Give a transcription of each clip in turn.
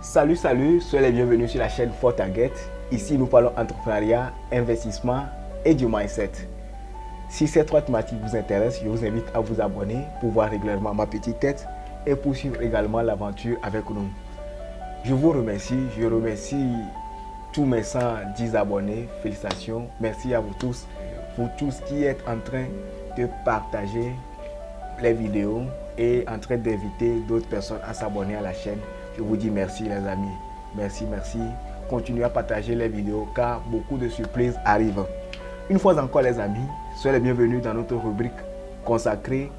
Salut, soyez les bienvenus sur la chaîne For Target. Ici, nous parlons entrepreneuriat, investissement et du mindset. Si ces trois thématiques vous intéressent, je vous invite à vous abonner pour voir régulièrement ma petite tête et pour suivre également l'aventure avec nous. Je vous remercie, je remercie tous mes 110 abonnés. Félicitations, merci à vous tous qui êtes en train de partager les vidéos et en train d'inviter d'autres personnes à s'abonner à la chaîne. Je vous dis merci les amis, merci. Continuez à partager les vidéos car beaucoup de surprises arrivent. Une fois encore les amis, soyez les bienvenus dans notre rubrique consacrée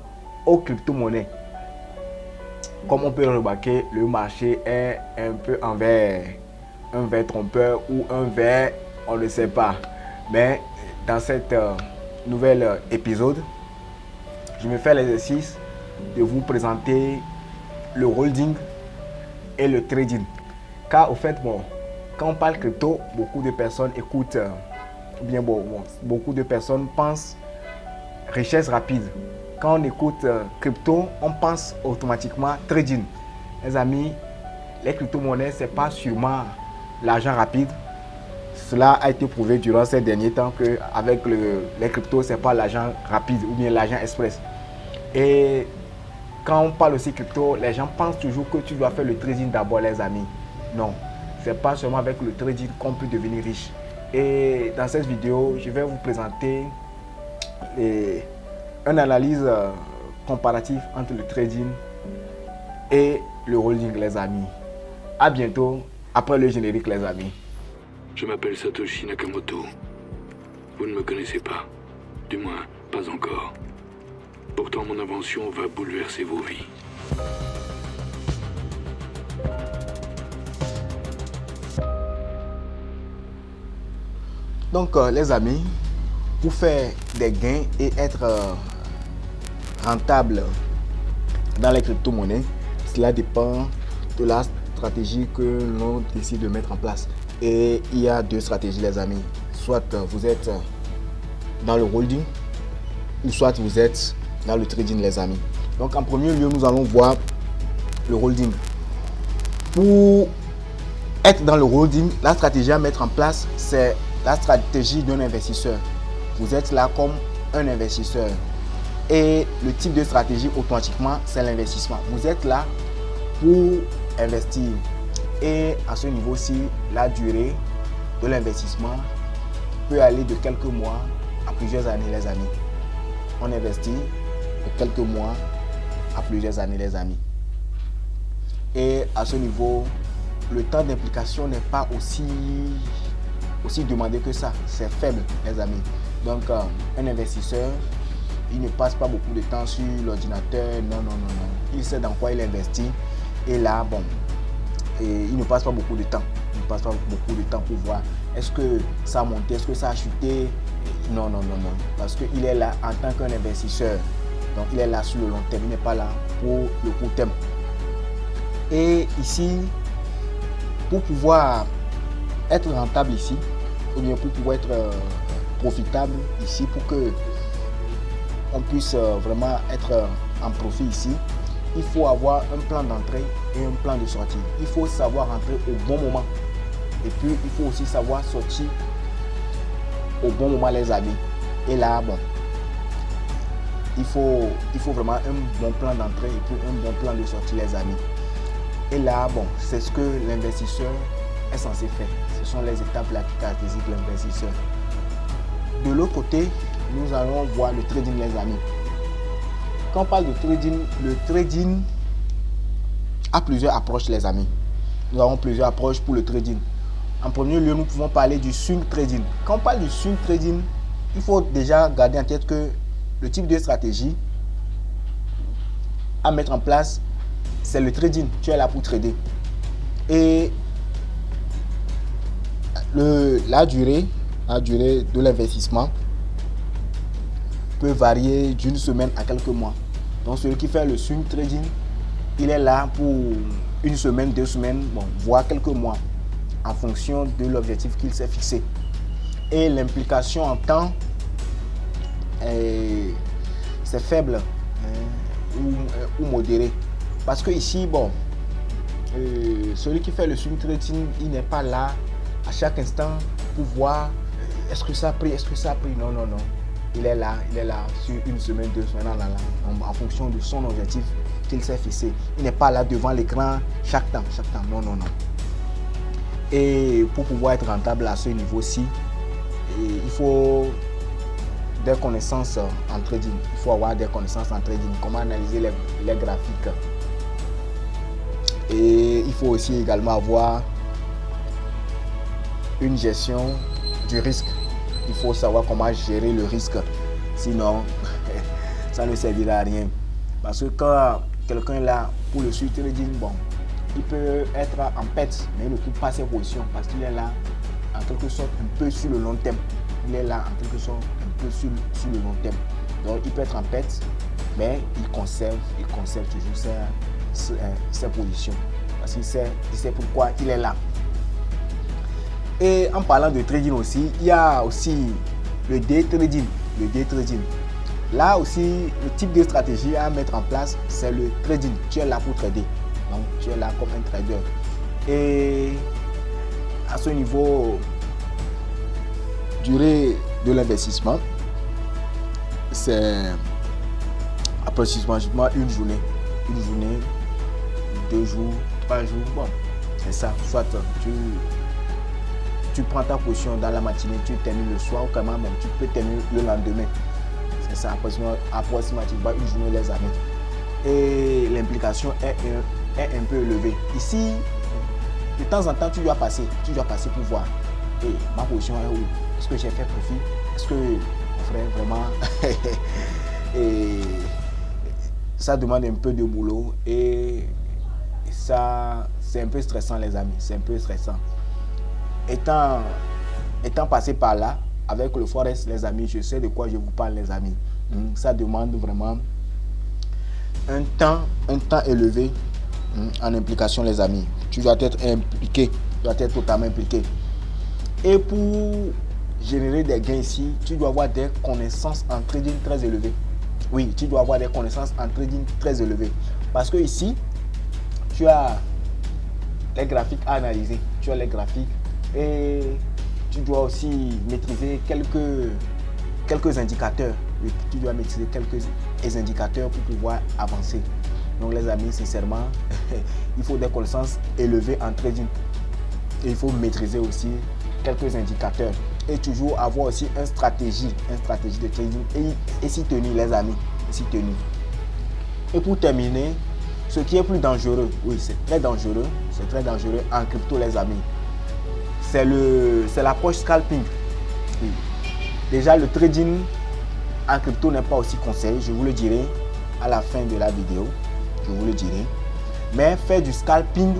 aux crypto-monnaies. Comme on peut le remarquer, le marché est un peu envers un verre trompeur ou un verre, on ne sait pas. Mais dans cet nouvel épisode, je me fais l'exercice de vous présenter le holding et le trading. Car au fait, quand on parle crypto, beaucoup de personnes écoutent, beaucoup de personnes pensent richesse rapide. Quand on écoute crypto, on pense automatiquement trading. Les amis, les crypto-monnaies, ce n'est pas sûrement l'argent rapide. Cela a été prouvé durant ces derniers temps qu'avec les cryptos, ce n'est pas l'argent rapide ou bien l'argent express. Et quand on parle aussi crypto, les gens pensent toujours que tu dois faire le trading d'abord les amis. Non, ce n'est pas seulement avec le trading qu'on peut devenir riche. Et dans cette vidéo, je vais vous présenter une analyse comparative entre le trading et le holding les amis. À bientôt après le générique les amis. Je m'appelle Satoshi Nakamoto. Vous ne me connaissez pas. Du moins, pas encore. Pourtant, mon invention va bouleverser vos vies. Donc, les amis, pour faire des gains et être rentable dans les crypto-monnaies, cela dépend de la stratégie que l'on décide de mettre en place. Et il y a deux stratégies, les amis. Soit vous êtes dans le holding, ou soit vous êtes dans le trading les amis. Donc en premier lieu, nous allons voir le holding. Pour être dans le holding, la stratégie à mettre en place, c'est la stratégie d'un investisseur. Vous êtes là comme un investisseur. Et le type de stratégie, automatiquement, c'est l'investissement. Vous êtes là pour investir. Et à ce niveau-ci, la durée de l'investissement peut aller de quelques mois à plusieurs années les amis. On investit de quelques mois à plusieurs années les amis. Et à ce niveau, le temps d'implication n'est pas aussi demandé que ça. C'est faible les amis. Donc un investisseur, il ne passe pas beaucoup de temps sur l'ordinateur. Non. Il sait dans quoi il investit. Et là, il ne passe pas beaucoup de temps. Il ne passe pas beaucoup de temps pour voir est-ce que ça a monté, est-ce que ça a chuté. Non. Parce qu'il est là en tant qu'un investisseur. Donc il est là sur le long terme, il n'est pas là pour le court terme. Et ici, pour pouvoir être rentable ici, ou bien pour pouvoir être profitable ici, pour que on puisse vraiment être en profit ici, il faut avoir un plan d'entrée et un plan de sortie. Il faut savoir rentrer au bon moment. Et puis, il faut aussi savoir sortir au bon moment les amis. Et là, il faut vraiment un bon plan d'entrée et puis un bon plan de sortie les amis. Et là, c'est ce que l'investisseur est censé faire. Ce sont les étapes là qui caractérisent l'investisseur. De l'autre côté, nous allons voir le trading les amis. Quand on parle de trading, le trading a plusieurs approches les amis. Nous avons plusieurs approches pour le trading. En premier lieu, nous pouvons parler du swing trading. Quand on parle du swing trading, il faut déjà garder en tête que le type de stratégie à mettre en place, c'est le trading. Tu es là pour trader. Et la durée de l'investissement peut varier d'une semaine à quelques mois. Donc celui qui fait le swing trading, il est là pour une semaine, 2 semaines, voire quelques mois, en fonction de l'objectif qu'il s'est fixé. Et l'implication en temps, c'est faible ou modéré. Parce que ici, celui qui fait le swing trading, il n'est pas là à chaque instant pour voir est-ce que ça a pris, est-ce que ça a pris. Non. Il est là sur une semaine, 2 semaines, en fonction de son objectif qu'il s'est fixé. Il n'est pas là devant l'écran chaque temps. Non. Et pour pouvoir être rentable à ce niveau-ci, il faut des connaissances en trading. Il faut avoir des connaissances en trading, comment analyser les graphiques. Et il faut aussi également avoir une gestion du risque. Il faut savoir comment gérer le risque. Sinon, ça ne servira à rien. Parce que quand quelqu'un est là pour le swing trading, bon, il peut être en perte, mais il ne coupe pas ses positions parce qu'il est là en quelque sorte un peu sur le long terme. Il est là en quelque sorte un peu sur le long terme. Donc il peut être en perte, mais il conserve toujours ses positions. Parce qu'il sait pourquoi il est là. Et en parlant de trading aussi, il y a aussi le day trading. Là aussi, le type de stratégie à mettre en place, c'est le trading. Tu es là pour trader. Donc, tu es là comme un trader. Et à ce niveau, durée de l'investissement, c'est approximativement une journée, 2 jours, 3 jours. Bon, c'est ça. Soit tu prends ta position dans la matinée, tu termines le soir, ou quand même tu peux terminer le lendemain. C'est ça, approximativement une journée, les amis. Et l'implication est un peu élevée. Ici, de temps en temps, tu dois passer pour voir. Et ma position est où? Est-ce que j'ai fait profit? Est-ce que, frère, vraiment, et ça demande un peu de boulot et ça, c'est un peu stressant, les amis. C'est un peu stressant. Étant passé par là, avec le Forex, les amis, je sais de quoi je vous parle, les amis. Ça demande vraiment un temps élevé en implication, les amis. Tu dois être impliqué, tu dois être totalement impliqué. Et pour générer des gains ici, tu dois avoir des connaissances en trading très élevées. Oui, tu dois avoir des connaissances en trading très élevées. Parce que ici, tu as les graphiques à analyser. Tu as les graphiques et tu dois aussi maîtriser quelques indicateurs. Oui, tu dois maîtriser quelques indicateurs pour pouvoir avancer. Donc les amis, sincèrement, il faut des connaissances élevées en trading. Et il faut maîtriser aussi quelques indicateurs. Et toujours avoir aussi une stratégie de trading et s'y tenir, les amis. S'y tenir. Et pour terminer, ce qui est plus dangereux, oui, c'est très dangereux en crypto, les amis. C'est l'approche scalping. Oui. Déjà, le trading en crypto n'est pas aussi conseillé, je vous le dirai à la fin de la vidéo. Je vous le dirai. Mais faire du scalping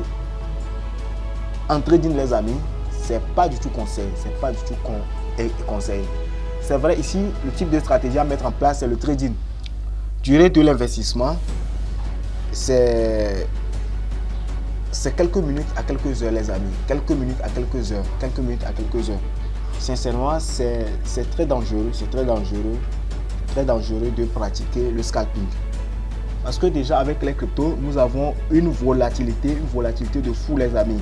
en trading, les amis, c'est pas du tout conseillé. C'est pas du tout conseillé. C'est vrai, ici, le type de stratégie à mettre en place, c'est le trading. Durée de l'investissement, c'est quelques minutes à quelques heures, les amis. Quelques minutes à quelques heures. Sincèrement, c'est très dangereux. C'est très dangereux de pratiquer le scalping. Parce que déjà, avec les cryptos, nous avons une volatilité de fou, les amis.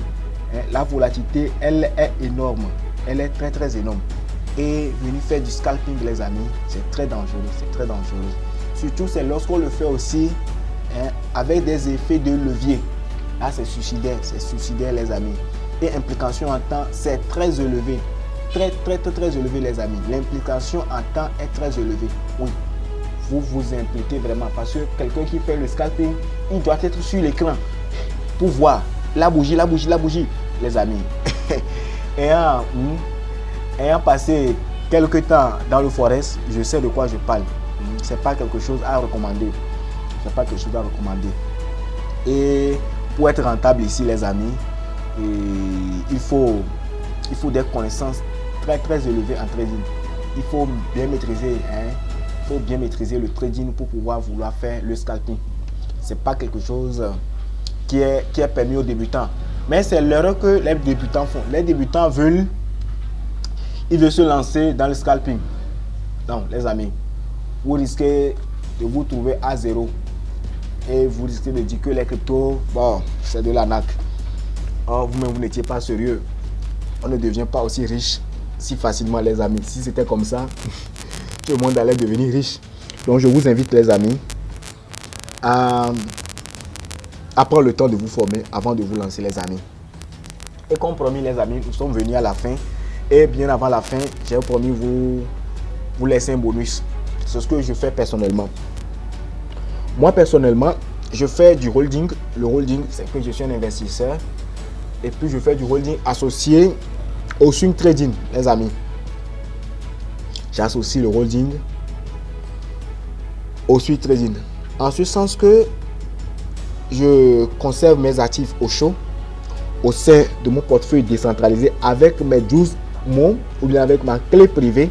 La volatilité, elle est énorme. Elle est très énorme. Et venir faire du scalping, les amis, c'est très dangereux. Surtout, c'est lorsqu'on le fait aussi avec des effets de levier. Là, c'est suicidaire, les amis. Et implication en temps, c'est très élevé. Très élevé, les amis. L'implication en temps est très élevée. Oui, vous vous impliquez vraiment. Parce que quelqu'un qui fait le scalping, il doit être sur l'écran pour voir la bougie, les amis. Ayant passé quelques temps dans le Forex, je sais de quoi je parle. C'est pas quelque chose à recommander. Et pour être rentable ici, les amis, il faut des connaissances très élevées en trading. Il faut bien maîtriser le trading pour pouvoir vouloir faire le scalping. C'est pas quelque chose qui est permis aux débutants. Mais c'est l'erreur que les débutants font. Les débutants veulent se lancer dans le scalping. Donc, les amis, vous risquez de vous trouver à zéro. et vous risquez de dire que les cryptos, bon, c'est de l'arnaque. Or, vous-même, vous n'étiez pas sérieux. On ne devient pas aussi riche si facilement, les amis. Si c'était comme ça, tout le monde allait devenir riche. Donc, je vous invite, les amis, à prendre le temps de vous former avant de vous lancer, les amis. Et comme promis, les amis, nous sommes venus à la fin. Et bien avant la fin, j'ai promis vous laisser un bonus. C'est ce que je fais personnellement. Moi, personnellement, je fais du holding. Le holding, c'est que je suis un investisseur. Et puis, je fais du holding associé au swing trading, les amis. J'associe le holding au swing trading. En ce sens que je conserve mes actifs au chaud au sein de mon portefeuille décentralisé avec mes 12 mots ou bien avec ma clé privée.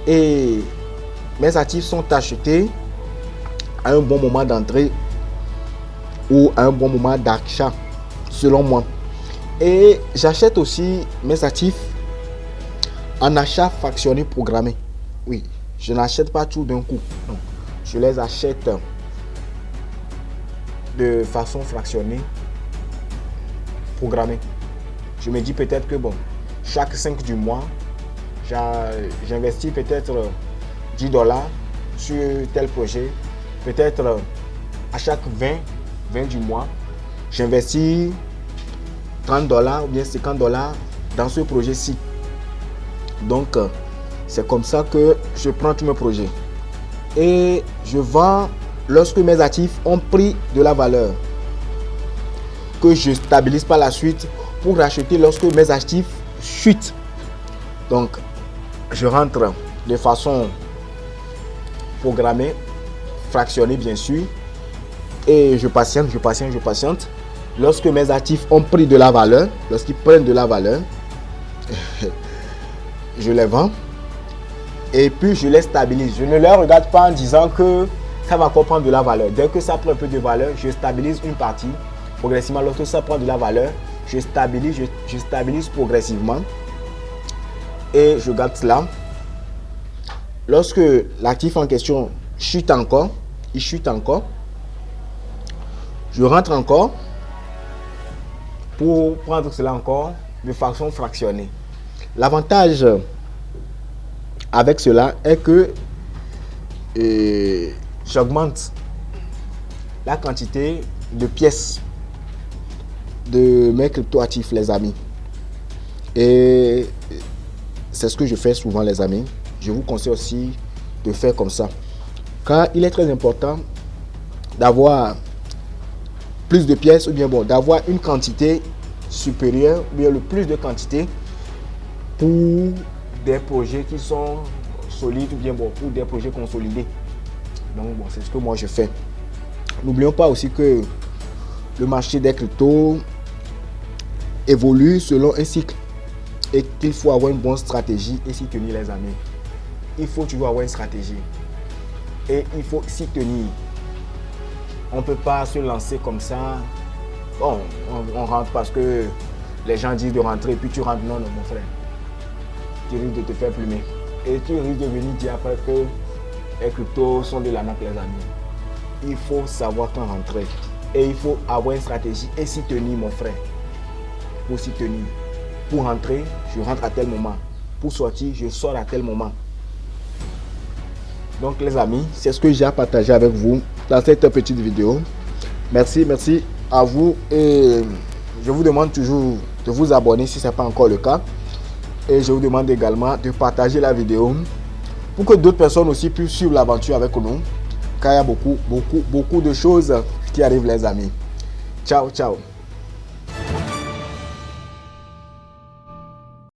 Et mes actifs sont achetés à un bon moment d'entrée ou à un bon moment d'achat, selon moi. Et j'achète aussi mes actifs en achat fractionné programmé. Oui, je n'achète pas tout d'un coup. Non, je les achète de façon fractionnée, programmée. Je me dis peut-être que bon, chaque 5 du mois, j'investis peut-être $10 sur tel projet. Peut-être à chaque 20 du mois, j'investis $30 ou bien $50 dans ce projet-ci. Donc, c'est comme ça que je prends tous mes projets. Et je vends lorsque mes actifs ont pris de la valeur, que je stabilise par la suite pour racheter lorsque mes actifs chutent. Donc, je rentre de façon programmée, fractionnée bien sûr, et je patiente. Lorsque mes actifs ont pris de la valeur, lorsqu'ils prennent de la valeur, je les vends et puis je les stabilise. Je ne les regarde pas en disant que ça va encore prendre de la valeur. Dès que ça prend un peu de valeur, je stabilise une partie. Progressivement, lorsque ça prend de la valeur, je stabilise progressivement et je garde cela. Lorsque l'actif en question chute encore, je rentre encore pour prendre cela encore de façon fractionnée. L'avantage avec cela est que j'augmente la quantité de pièces de mes crypto-actifs, les amis. Et c'est ce que je fais souvent, les amis. Je vous conseille aussi de faire comme ça. Car il est très important d'avoir plus de pièces ou bien bon, d'avoir une quantité supérieure ou bien le plus de quantité pour des projets qui sont solides ou bien bon, pour des projets consolidés. Donc bon, c'est ce que moi je fais. N'oublions pas aussi que le marché des cryptos évolue selon un cycle et qu'il faut avoir une bonne stratégie et s'y tenir, les amis. Il faut toujours avoir une stratégie et il faut s'y tenir. On ne peut pas se lancer comme ça. Bon, on rentre parce que les gens disent de rentrer et puis tu rentres. Non, mon frère. Tu risques de te faire plumer. Et tu risques de venir dire après que les cryptos sont de l'arnaque, les amis. Il faut savoir quand rentrer. Et il faut avoir une stratégie et s'y tenir, mon frère. Pour s'y tenir. Pour rentrer, je rentre à tel moment. Pour sortir, je sors à tel moment. Donc les amis, c'est ce que j'ai à partager avec vous dans cette petite vidéo. Merci à vous et je vous demande toujours de vous abonner si ce n'est pas encore le cas. Et je vous demande également de partager la vidéo pour que d'autres personnes aussi puissent suivre l'aventure avec nous. Car il y a beaucoup de choses qui arrivent, les amis. Ciao.